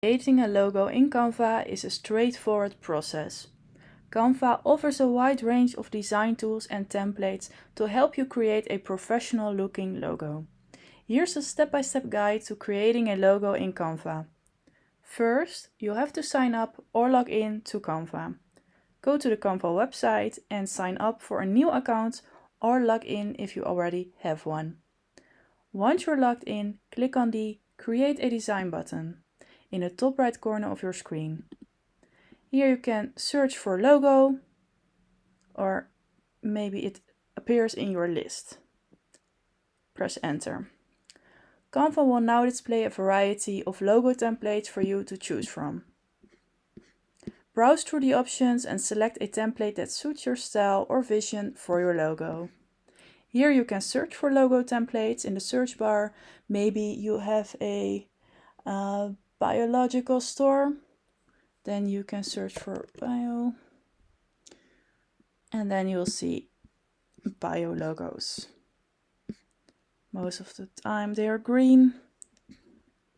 Creating a logo in Canva is a straightforward process. Canva offers a wide range of design tools and templates to help you create a professional-looking logo. Here's a step-by-step guide to creating a logo in Canva. First, you'll have to sign up or log in to Canva. Go to the Canva website and sign up for a new account or log in if you already have one. Once you're logged in, click on the Create a Design button in the top right corner of your screen. Here you can search for logo, or maybe it appears in your list. Press enter. Canva will now display a variety of logo templates for you to choose from. Browse through the options and select a template that suits your style or vision for your logo. Here you can search for logo templates in the search bar. Maybe you have a biological store, then you can search for bio, and then you'll see bio logos. Most of the time they are green,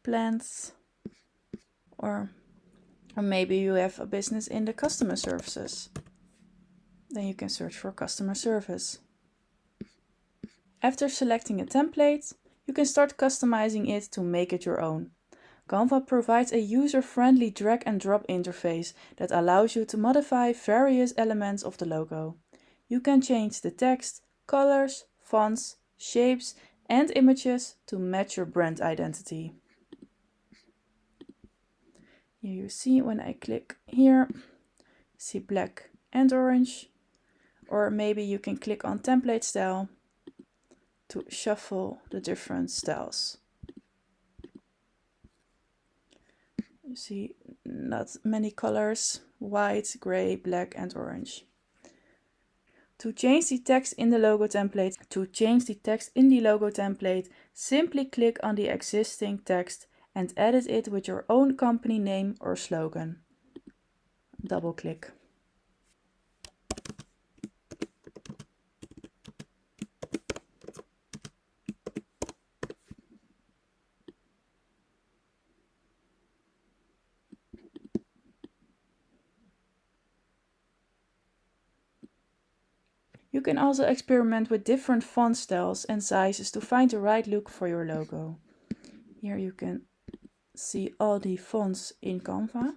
plants, or maybe you have a business in the customer services. Then you can search for customer service. After selecting a template, you can start customizing it to make it your own. Canva provides a user-friendly drag and drop interface that allows you to modify various elements of the logo. You can change the text, colors, fonts, shapes, and images to match your brand identity. Here you see when I click here, you see black and orange, or maybe you can click on template style to shuffle the different styles. You see not many colors, white, gray, black and orange. To change the text in the logo template, simply click on the existing text and edit it with your own company name or slogan. Double click. You can also experiment with different font styles and sizes to find the right look for your logo. Here you can see all the fonts in Canva.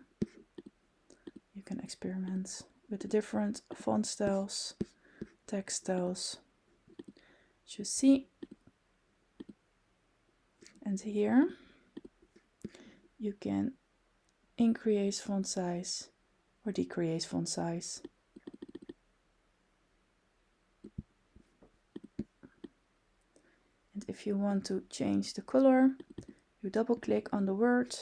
You can experiment with the different font styles, text styles, as you see. And here you can increase font size or decrease font size. And if you want to change the color, you double click on the word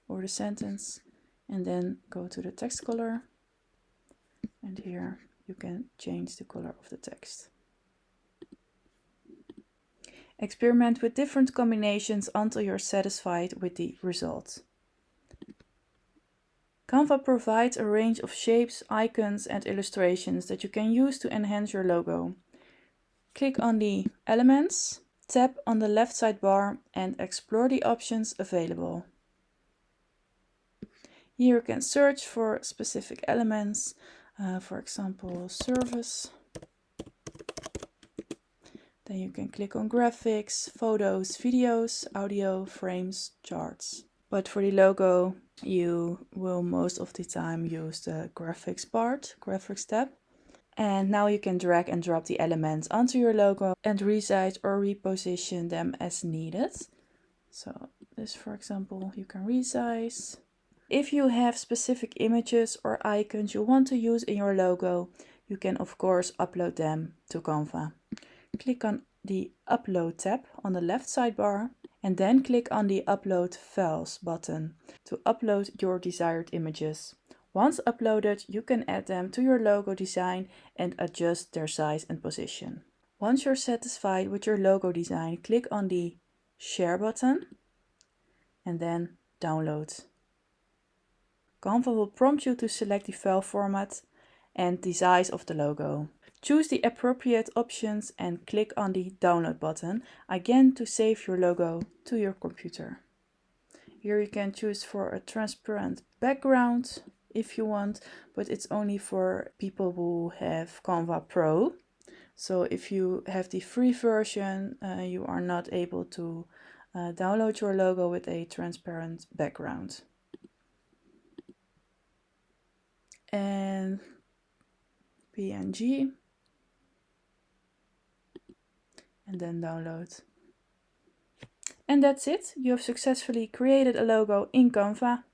or the sentence and then go to the text color. And here you can change the color of the text. Experiment with different combinations until you're satisfied with the result. Canva provides a range of shapes, icons and illustrations that you can use to enhance your logo. Click on the Elements, tap on the left sidebar and explore the options available. Here you can search for specific elements, for example service. Then you can click on graphics, photos, videos, audio, frames, charts. But for the logo, you will most of the time use the graphics tab. And now you can drag and drop the elements onto your logo and resize or reposition them as needed. So this, for example, you can resize. If you have specific images or icons you want to use in your logo, you can of course upload them to Canva. Click on the Upload tab on the left sidebar and then click on the Upload Files button to upload your desired images. Once uploaded, you can add them to your logo design and adjust their size and position. Once you're satisfied with your logo design, click on the Share button and then Download. Canva will prompt you to select the file format and the size of the logo. Choose the appropriate options and click on the Download button, again to save your logo to your computer. Here you can choose for a transparent background if you want, but it's only for people who have Canva Pro. So if you have the free version, you are not able to download your logo with a transparent background. And PNG. And then download. And that's it. You have successfully created a logo in Canva.